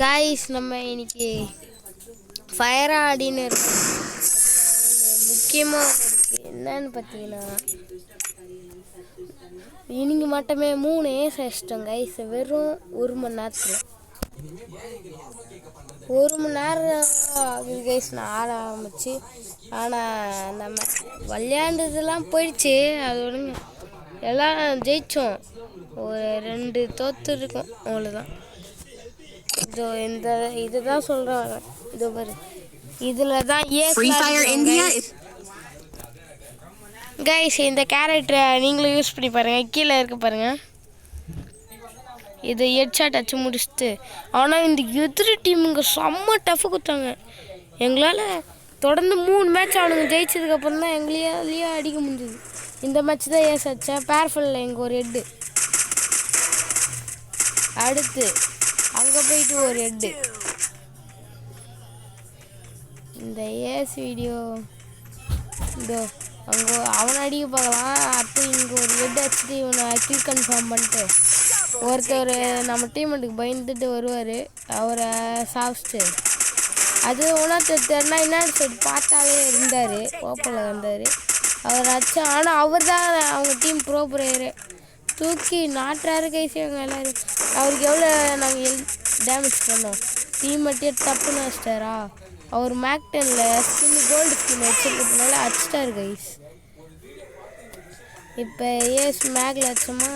Guys நம்ம இன்னைக்கு fire ஆடின்னு இருக்கோம். முக்கியமாக இருக்குது என்னன்னு பார்த்தீங்கன்னா இன்னைக்கு மட்டுமே 3 ஏஸ் அடிச்சிட்டோம் கைஸ். வெறும் 1 மணி நேரத்தில் 1 மணி நேரம் ஆகுது கைஸ் நான் ஆட ஆரம்பிச்சு. ஆனால் நம்ம விளையாண்டதெல்லாம் போயிடுச்சு. அதோட எல்லாம் ஜெயித்தோம். ஒரு 2 தோற்று இருக்கோம் அவ்வளோதான். இதோ இந்த இதுதான் சொல்கிறாங்க. இதோ பாரு இதில் தான் கைஸ் இந்த கேரக்டரை நீங்களும் யூஸ் பண்ணி பாருங்கள். கீழே இருக்க பாருங்கள். இது ஹெட்ஷாட் அடிச்சு முடிச்சுட்டு. ஆனால் இந்த எதிரி டீமுங்க செம்ம டஃப் கொடுத்தாங்க. எங்களால் தொடர்ந்து 3 மேட்ச் அவனுங்க ஜெயிச்சதுக்கப்புறம் தான் எங்களையாலேயே அடிக்க முடிஞ்சுது. இந்த மேட்ச் தான் ஏஸ் அடித்தேன். பேர்ஃபுல்ல எங்கே ஒரு ஹெட்டு, அடுத்து அங்கே போயிட்டு ஒரு ஹெட்டு. இந்த ஏஸ் வீடியோ இதோ அங்கே அவனை அடிக்க பார்க்கலாம். அடுத்து இங்கே ஒரு ஹெட் அடிச்சுட்டு இவனை கில் கன்ஃபார்ம் பண்ணிட்டு ஒருத்தர் நம்ம டீமெண்ட்டுக்கு பயந்துட்டு வருவார். அவரை சாப்பிட்டு அது உணர்த்துனா என்ன சைடு பார்த்தாலே இருந்தார். ஓப்பனில் வந்தார். அவர் அடிச்சா. ஆனால் அவர் தான் அவங்க டீம் ப்ரோ பிளேயரு. தூக்கி நாட்டுறாரு கைஸ் அவங்க எல்லோரும். அவருக்கு எவ்வளோ நாங்கள் டேமேஜ் பண்ணோம். டீமெட்டே தப்புன்னு வச்சிட்டாரா. அவர் மேக்டனில் ஸ்கின் கோல்டு ஸ்கின் வச்சுருக்கிறதுனால அடிச்சிட்டாரு கைஸ். இப்போ ஏஸ் மேக்கில் அடிச்சோமா.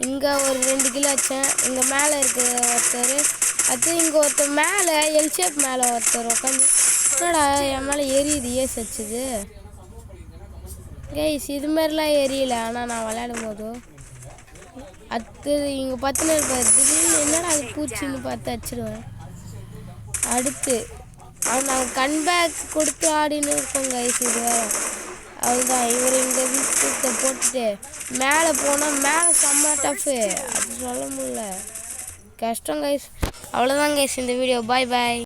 இங்கே ஒரு 2 கிலோ அடித்தேன். இங்கே மேலே இருக்க ஒருத்தர். அது இங்கே ஒருத்தர் மேலே எல்ஷேப் மேலே ஒருத்தர் உட்காந்து என்னடா என் மேலே எரியுது ஏஸ் அடிச்சுது கைஸ். இது மாதிரிலாம் எரியல. ஆனால் நான் விளையாடும் போதோ அது இங்கே 10 இருப்பார். திடீர்னு என்னடா அது பூச்சின்னு பார்த்து அடிச்சிடுவேன். அடுத்து நாங்கள் கன்பேக் கொடுத்து ஆடின்னு இருக்கோம் கைஸ். இது வேறு அதுதான். இவர் இங்கே வீட்டை போட்டுட்டு மேலே போனால் மேலே செம்ம டஃப்பு. அது சொல்ல முடியல, கஷ்டம் கைஸ். அவ்வளோதான் கைஸ் இந்த வீடியோ. பாய் பாய்.